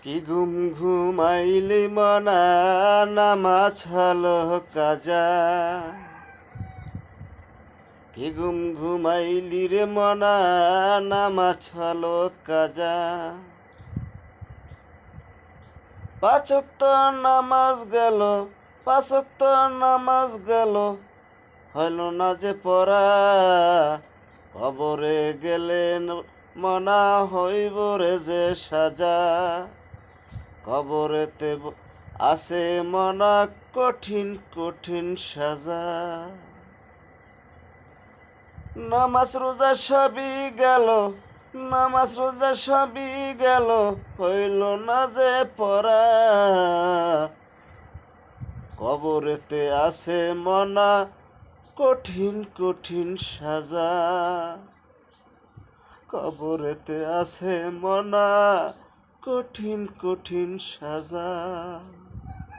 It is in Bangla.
কি ঘুমাইলি মনা নামাজ হলো কাজা। কি ঘুমাইলি রে মনা নামাজ হলো কাজা। পাঁচক তো নামাজ গেল, পাঁচক তো নামাজ গেল, হইল না যে পড়া। কবরে গেলেন মনা হইব রে যে সাজা। কবরেতে আছে মনা কঠিন কঠিন সাজা। নামাজ রোজা সবই গেল, নামাজ রোজা সবই গেল, হইল না যে পড়া। কবরেতে আছে মনা কঠিন কঠিন সাজা। কবরেতে আছে মনা কঠিন কঠিন সাজা।